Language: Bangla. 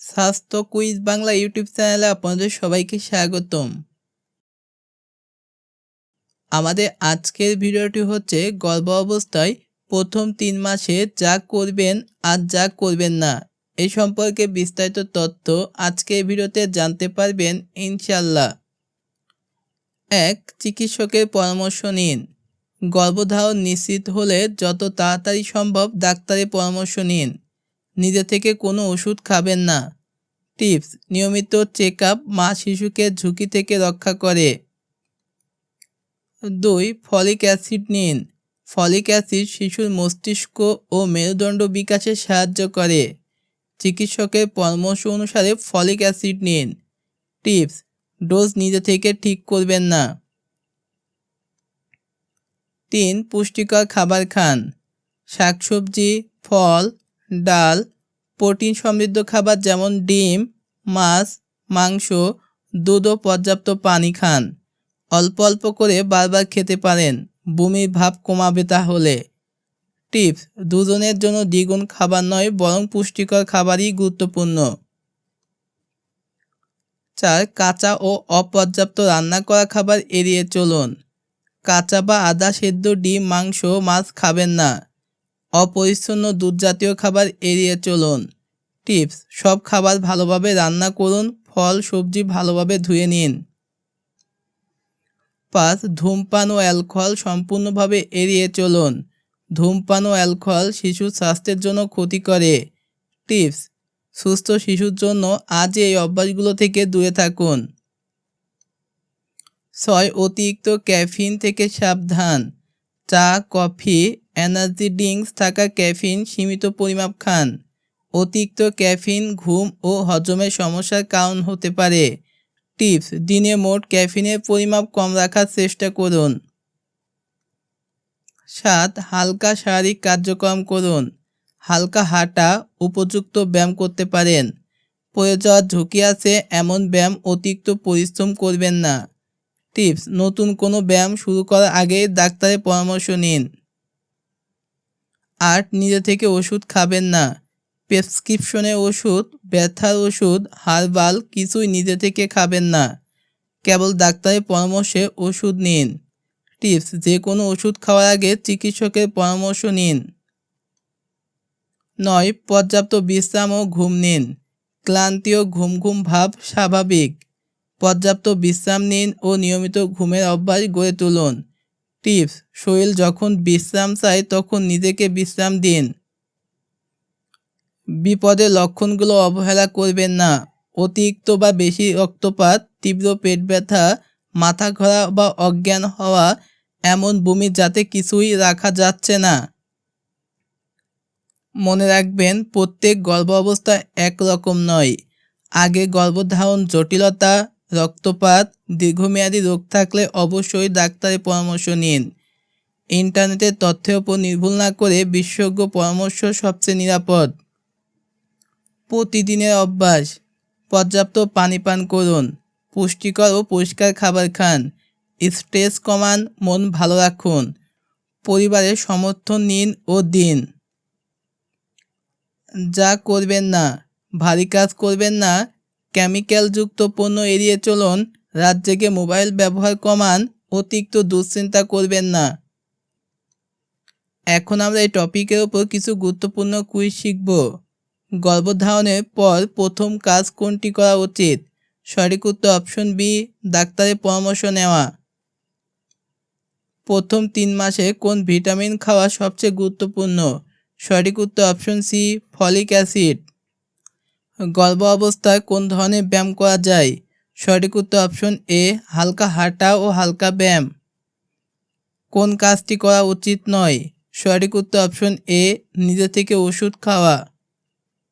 স্বাস্থ্য কুইজ বাংলা ইউটিউব চ্যানেলে আপনাদের সবাইকে স্বাগতম। আমাদের আজকের ভিডিওটি হচ্ছে গর্ভ অবস্থায় প্রথম 3 মাসে যা করবেন আর যা করবেন না এই সম্পর্কে বিস্তারিত তথ্য আজকের ভিডিওতে জানতে পারবেন ইনশাআল্লাহ। 1. চিকিৎসকের পরামর্শ নিন। গর্ভধারণ নিশ্চিত হলে যত তাড়াতাড়ি সম্ভব ডাক্তারের পরামর্শ নিন। নিজে থেকে কোনো ওষুধ খাবেন না। টিপস: নিয়মিত চেকআপ মা শিশুকে ঝুঁকি থেকে রক্ষা করে। 2. ফলিক অ্যাসিড নিন। ফলিক অ্যাসিড শিশুর মস্তিষ্ক ও মেরুদণ্ড বিকাশে সাহায্য করে। চিকিৎসকের পরামর্শ অনুসারে ফলিক অ্যাসিড নিন। টিপস: ডোজ নিজে থেকে ঠিক করবেন না। 3. পুষ্টিকর খাবার খান। শাকসবজি, ফল, ডাল, প্রোটিন সমৃদ্ধ খাবার যেমন ডিম, মাছ, মাংস, দুধ ও পর্যাপ্ত পানি খান। অল্প অল্প করে বারবার খেতে পারেন, বমির ভাব কমাবে তাহলে। টিপস: দুজনের জন্য দ্বিগুণ খাবার নয় বরং পুষ্টিকর খাবারই গুরুত্বপূর্ণ। 4. কাঁচা ও অপর্যাপ্ত রান্না করা খাবার এড়িয়ে চলুন। কাঁচা বা আধা সেদ্ধ ডিম, মাংস, মাছ খাবেন না। অপরিচ্ছন্ন দুধ জাতীয় খাবার এড়িয়ে চলুন। টিপস: সব খাবার ভালোভাবে রান্না করুন, ফল সবজি ভালোভাবে ধুয়ে নিন। 5. ধূমপান ও অ্যালকোহল সম্পূর্ণভাবে এড়িয়ে চলুন। ধূমপান ও অ্যালকোহল শিশুর স্বাস্থ্যের জন্য ক্ষতি করে। টিপস: সুস্থ শিশুর জন্য আজ এই অভ্যাসগুলো থেকে দূরে থাকুন। 6. অতিরিক্ত ক্যাফিন থেকে সাবধান। চা, কফি, এনার্জি ড্রিঙ্কস থাকা ক্যাফিন সীমিত পরিমাপ খান। অতিরিক্ত ক্যাফিন ঘুম ও হজমের সমস্যার কারণ হতে পারে। টিপস: দিনে মোট ক্যাফিনের পরিমাপ কম রাখার চেষ্টা করুন। 7. হালকা শারীরিক কার্যক্রম করুন। হালকা হাঁটা, উপযুক্ত ব্যায়াম করতে পারেন। পড়ে যাওয়ার ঝুঁকি আছে এমন ব্যায়াম অতিরিক্ত পরিশ্রম করবেন না। টিপস: নতুন কোনো ব্যায়াম শুরু করার আগে ডাক্তারের পরামর্শ নিন। 8. নিজে থেকে ওষুধ খাবেন না। প্রেসক্রিপশনের ওষুধ, ব্যথার ওষুধ, হার্বাল কিছুই নিজে থেকে খাবেন না। কেবল ডাক্তারের পরামর্শে ওষুধ নিন। টিপস: যে কোনো ওষুধ খাওয়ার আগে চিকিৎসকের পরামর্শ নিন। 9. পর্যাপ্ত বিশ্রাম ও ঘুম নিন। ক্লান্তি ও ঘুম ঘুম ভাব স্বাভাবিক। পর্যাপ্ত বিশ্রাম নিন ও নিয়মিত ঘুমের অভ্যাস গড়ে তুলুন। টিপস: শরীর যখন বিশ্রাম চায় তখন নিজেকে বিশ্রাম দিন। বিপদের লক্ষণগুলো অবহেলা করবেন না। অতিরিক্ত বা বেশি রক্তপাত, তীব্র পেট ব্যথা, মাথা ঘোরা বা অজ্ঞান হওয়া, এমন বমি যাতে কিছুই রাখা যাচ্ছে না। মনে রাখবেন, প্রত্যেক গর্ভ অবস্থা একরকম নয়। আগে গর্ভধারণ জটিলতা, রক্তপাত, দীর্ঘমেয়াদী রোগ থাকলে অবশ্যই ডাক্তারের পরামর্শ নিন। ইন্টারনেটের তথ্যের উপর নির্ভর না করে বিশেষজ্ঞ পরামর্শ সবচেয়ে নিরাপদ। প্রতিদিনের অভ্যাস: পর্যাপ্ত পানি পান করুন, পুষ্টিকর ও পরিষ্কার খাবার খান, স্ট্রেস কমান, মন ভালো রাখুন, পরিবারের সমর্থন নিন ও দিন। যা করবেন না: ভারী কাজ করবেন না, কেমিক্যালযুক্ত পণ্য এড়িয়ে চলুন, রাত জেগে মোবাইল ব্যবহার কমান, অতিরিক্ত দুশ্চিন্তা করবেন না। এখন আমরা এই টপিকের উপর কিছু গুরুত্বপূর্ণ কুইজ শিখব। গর্ভধারণের পর প্রথম কাজ কোনটি করা উচিত? সঠিক উত্তর অপশন বি, ডাক্তারের পরামর্শ নেওয়া। প্রথম 3 মাসে কোন ভিটামিন খাওয়া সবচেয়ে গুরুত্বপূর্ণ? সঠিক উত্তর অপশন সি, ফলিক অ্যাসিড। গর্ভ অবস্থায় কোন ধরনের ব্যায়াম করা যায়? সঠিক উত্তর অপশন এ, হালকা হাঁটা ও হালকা ব্যায়াম। কোন কাজটি করা উচিত নয়? সঠিক উত্তর অপশন এ, নিজে থেকে ওষুধ খাওয়া।